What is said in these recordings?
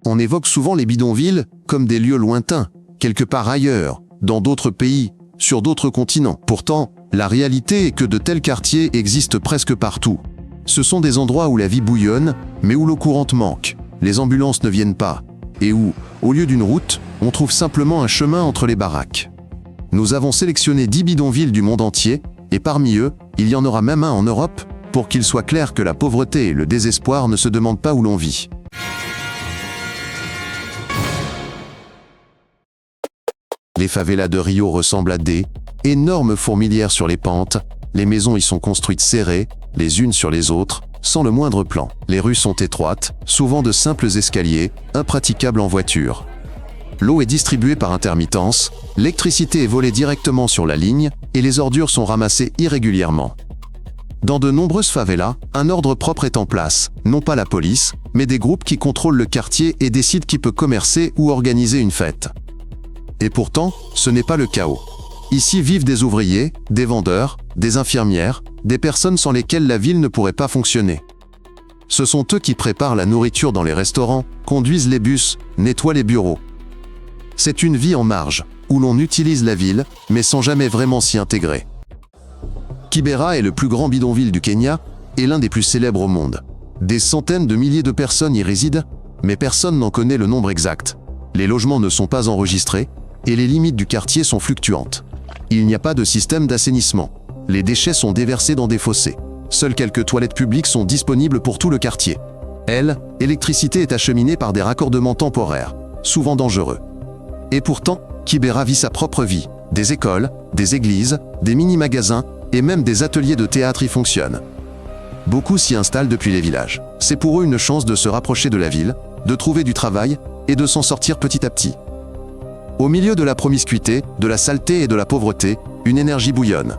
On évoque souvent les bidonvilles comme des lieux lointains, quelque part ailleurs, dans d'autres pays, sur d'autres continents. Pourtant, la réalité est que de tels quartiers existent presque partout. Ce sont des endroits où la vie bouillonne, mais où l'eau courante manque, les ambulances ne viennent pas, et où, au lieu d'une route, on trouve simplement un chemin entre les baraques. Nous avons sélectionné 10 bidonvilles du monde entier, et parmi eux, il y en aura même un en Europe, pour qu'il soit clair que la pauvreté et le désespoir ne se demandent pas où l'on vit. Les favelas de Rio ressemblent à des énormes fourmilières sur les pentes, les maisons y sont construites serrées, les unes sur les autres, sans le moindre plan. Les rues sont étroites, souvent de simples escaliers, impraticables en voiture. L'eau est distribuée par intermittence, l'électricité est volée directement sur la ligne et les ordures sont ramassées irrégulièrement. Dans de nombreuses favelas, un ordre propre est en place, non pas la police, mais des groupes qui contrôlent le quartier et décident qui peut commercer ou organiser une fête. Et pourtant, ce n'est pas le chaos. Ici vivent des ouvriers, des vendeurs, des infirmières, des personnes sans lesquelles la ville ne pourrait pas fonctionner. Ce sont eux qui préparent la nourriture dans les restaurants, conduisent les bus, nettoient les bureaux. C'est une vie en marge, où l'on utilise la ville, mais sans jamais vraiment s'y intégrer. Kibera est le plus grand bidonville du Kenya et l'un des plus célèbres au monde. Des centaines de milliers de personnes y résident, mais personne n'en connaît le nombre exact. Les logements ne sont pas enregistrés, et les limites du quartier sont fluctuantes. Il n'y a pas de système d'assainissement. Les déchets sont déversés dans des fossés. Seules quelques toilettes publiques sont disponibles pour tout le quartier. L'électricité est acheminée par des raccordements temporaires, souvent dangereux. Et pourtant, Kibera vit sa propre vie. Des écoles, des églises, des mini-magasins et même des ateliers de théâtre y fonctionnent. Beaucoup s'y installent depuis les villages. C'est pour eux une chance de se rapprocher de la ville, de trouver du travail et de s'en sortir petit à petit. Au milieu de la promiscuité, de la saleté et de la pauvreté, une énergie bouillonne.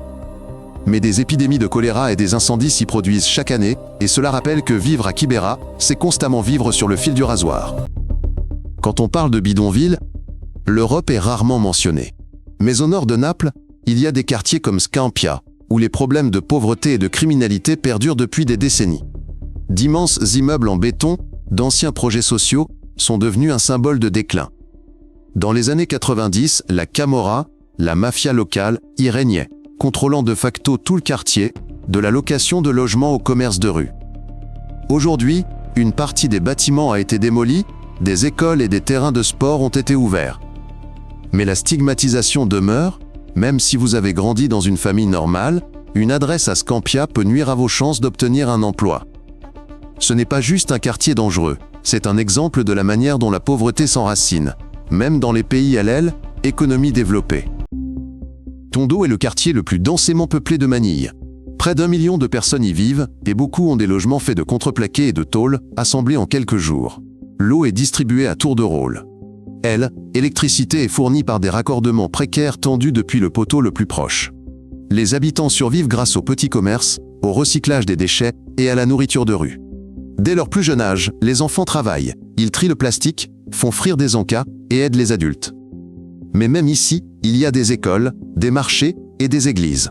Mais des épidémies de choléra et des incendies s'y produisent chaque année, et cela rappelle que vivre à Kibera, c'est constamment vivre sur le fil du rasoir. Quand on parle de bidonville, l'Europe est rarement mentionnée. Mais au nord de Naples, il y a des quartiers comme Scampia, où les problèmes de pauvreté et de criminalité perdurent depuis des décennies. D'immenses immeubles en béton, d'anciens projets sociaux, sont devenus un symbole de déclin. Dans les années 90, la Camorra, la mafia locale, y régnait, contrôlant de facto tout le quartier, de la location de logements au commerce de rue. Aujourd'hui, une partie des bâtiments a été démolie, des écoles et des terrains de sport ont été ouverts. Mais la stigmatisation demeure, même si vous avez grandi dans une famille normale, une adresse à Scampia peut nuire à vos chances d'obtenir un emploi. Ce n'est pas juste un quartier dangereux, c'est un exemple de la manière dont la pauvreté s'enracine, même dans les pays à l'aile, économie développée. Tondo est le quartier le plus densément peuplé de Manille. Près d'1 million de personnes y vivent, et beaucoup ont des logements faits de contreplaqué et de tôle, assemblés en quelques jours. L'eau est distribuée à tour de rôle. L'électricité est fournie par des raccordements précaires tendus depuis le poteau le plus proche. Les habitants survivent grâce au petit commerce, au recyclage des déchets et à la nourriture de rue. Dès leur plus jeune âge, les enfants travaillent, ils trient le plastique, font frire des encas et aident les adultes. Mais même ici, il y a des écoles, des marchés et des églises.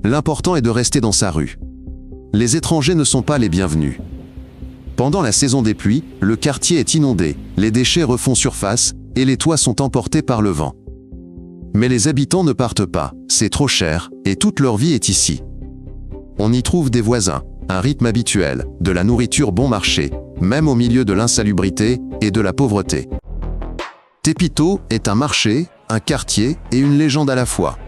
L'important est de rester dans sa rue. Les étrangers ne sont pas les bienvenus. Pendant la saison des pluies, le quartier est inondé, les déchets refont surface et les toits sont emportés par le vent. Mais les habitants ne partent pas, c'est trop cher et toute leur vie est ici. On y trouve des voisins, un rythme habituel, de la nourriture bon marché, même au milieu de l'insalubrité et de la pauvreté. Tepito est un marché, un quartier et une légende à la fois.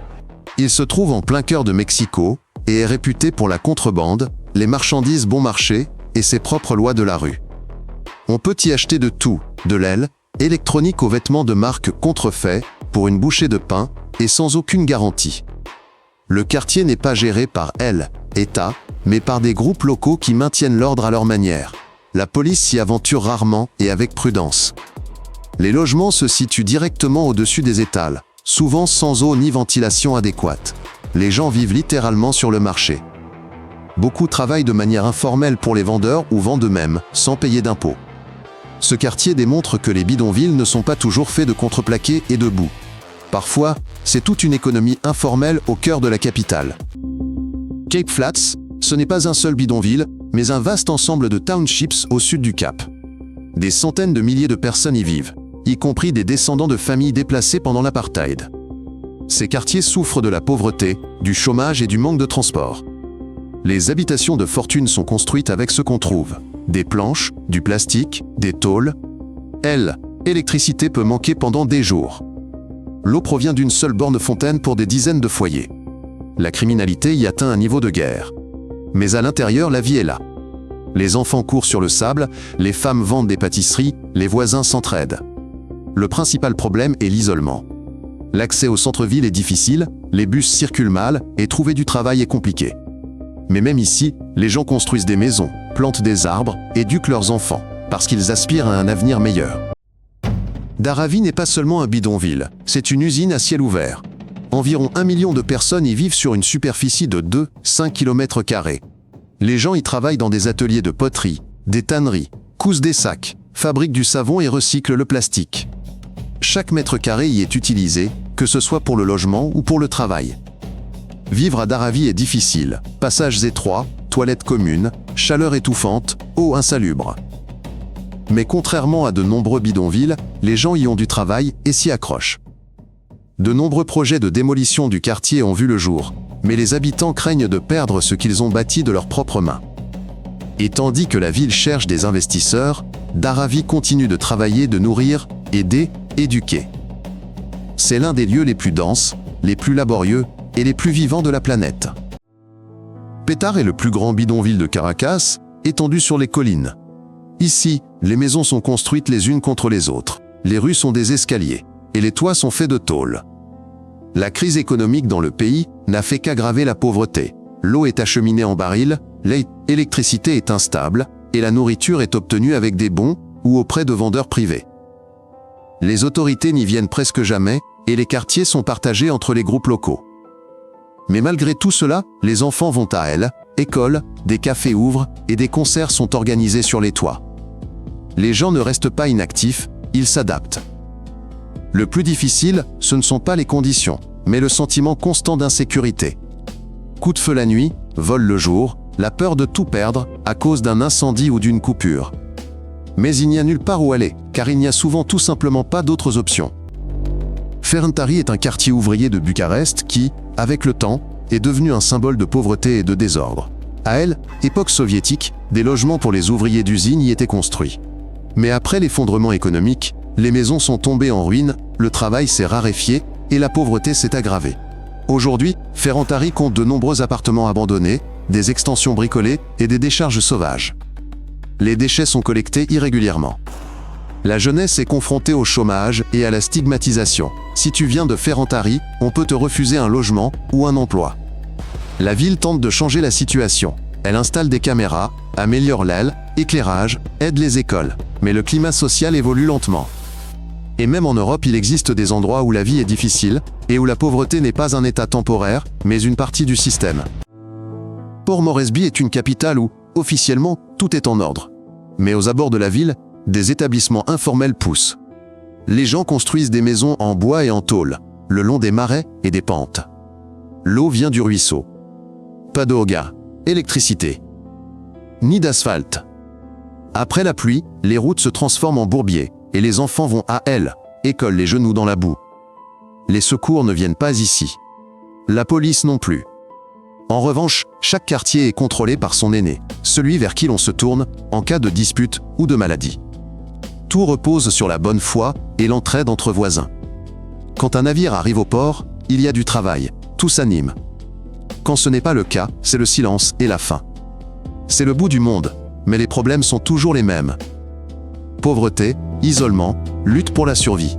Il se trouve en plein cœur de Mexico et est réputé pour la contrebande, les marchandises bon marché et ses propres lois de la rue. On peut y acheter de tout, de l'aile, électronique aux vêtements de marque contrefaits, pour une bouchée de pain et sans aucune garantie. Le quartier n'est pas géré par l'État, mais par des groupes locaux qui maintiennent l'ordre à leur manière. La police s'y aventure rarement et avec prudence. Les logements se situent directement au-dessus des étals, souvent sans eau ni ventilation adéquate. Les gens vivent littéralement sur le marché. Beaucoup travaillent de manière informelle pour les vendeurs ou vendent eux-mêmes, sans payer d'impôts. Ce quartier démontre que les bidonvilles ne sont pas toujours faits de contreplaqué et de boue. Parfois, c'est toute une économie informelle au cœur de la capitale. Cape Flats, ce n'est pas un seul bidonville, mais un vaste ensemble de townships au sud du Cap. Des centaines de milliers de personnes y vivent, y compris des descendants de familles déplacées pendant l'apartheid. Ces quartiers souffrent de la pauvreté, du chômage et du manque de transport. Les habitations de fortune sont construites avec ce qu'on trouve. Des planches, du plastique, des tôles. L'électricité peut manquer pendant des jours. L'eau provient d'une seule borne fontaine pour des dizaines de foyers. La criminalité y atteint un niveau de guerre. Mais à l'intérieur, la vie est là. Les enfants courent sur le sable, les femmes vendent des pâtisseries, les voisins s'entraident. Le principal problème est l'isolement. L'accès au centre-ville est difficile, les bus circulent mal et trouver du travail est compliqué. Mais même ici, les gens construisent des maisons, plantent des arbres, éduquent leurs enfants, parce qu'ils aspirent à un avenir meilleur. Dharavi n'est pas seulement un bidonville, c'est une usine à ciel ouvert. Environ 1 million de personnes y vivent sur une superficie de 2-5 km². Les gens y travaillent dans des ateliers de poterie, des tanneries, cousent des sacs, fabriquent du savon et recyclent le plastique. Chaque mètre carré y est utilisé, que ce soit pour le logement ou pour le travail. Vivre à Dharavi est difficile, passages étroits, toilettes communes, chaleur étouffante, eau insalubre. Mais contrairement à de nombreux bidonvilles, les gens y ont du travail et s'y accrochent. De nombreux projets de démolition du quartier ont vu le jour, mais les habitants craignent de perdre ce qu'ils ont bâti de leurs propres mains. Et tandis que la ville cherche des investisseurs, Dharavi continue de travailler, de nourrir, aider, éduquer. C'est l'un des lieux les plus denses, les plus laborieux et les plus vivants de la planète. Petare est le plus grand bidonville de Caracas, étendu sur les collines. Ici, les maisons sont construites les unes contre les autres, les rues sont des escaliers, et les toits sont faits de tôle. La crise économique dans le pays n'a fait qu'aggraver la pauvreté. L'eau est acheminée en barils, l'électricité est instable, et la nourriture est obtenue avec des bons ou auprès de vendeurs privés. Les autorités n'y viennent presque jamais, et les quartiers sont partagés entre les groupes locaux. Mais malgré tout cela, les enfants vont à école, des cafés ouvrent, et des concerts sont organisés sur les toits. Les gens ne restent pas inactifs, ils s'adaptent. Le plus difficile, ce ne sont pas les conditions, mais le sentiment constant d'insécurité. Coup de feu la nuit, vol le jour, la peur de tout perdre à cause d'un incendie ou d'une coupure. Mais il n'y a nulle part où aller, car il n'y a souvent tout simplement pas d'autres options. Fehértari est un quartier ouvrier de Bucarest qui, avec le temps, est devenu un symbole de pauvreté et de désordre. À époque soviétique, des logements pour les ouvriers d'usine y étaient construits. Mais après l'effondrement économique, les maisons sont tombées en ruine, le travail s'est raréfié et la pauvreté s'est aggravée. Aujourd'hui, Fehértari compte de nombreux appartements abandonnés, des extensions bricolées et des décharges sauvages. Les déchets sont collectés irrégulièrement. La jeunesse est confrontée au chômage et à la stigmatisation. Si tu viens de Fehértari, on peut te refuser un logement ou un emploi. La ville tente de changer la situation. Elle installe des caméras, améliore l'éclairage, aide les écoles. Mais le climat social évolue lentement. Et même en Europe, il existe des endroits où la vie est difficile et où la pauvreté n'est pas un état temporaire, mais une partie du système. Port Moresby est une capitale où, officiellement, tout est en ordre. Mais aux abords de la ville, des établissements informels poussent. Les gens construisent des maisons en bois et en tôle, le long des marais et des pentes. L'eau vient du ruisseau. Pas d'eau, électricité. Ni d'asphalte. Après la pluie, les routes se transforment en bourbiers, et les enfants vont à école les genoux dans la boue. Les secours ne viennent pas ici. La police non plus. En revanche, chaque quartier est contrôlé par son aîné, celui vers qui l'on se tourne en cas de dispute ou de maladie. Tout repose sur la bonne foi et l'entraide entre voisins. Quand un navire arrive au port, il y a du travail, tout s'anime. Quand ce n'est pas le cas, c'est le silence et la faim. C'est le bout du monde, mais les problèmes sont toujours les mêmes. Pauvreté, isolement, lutte pour la survie.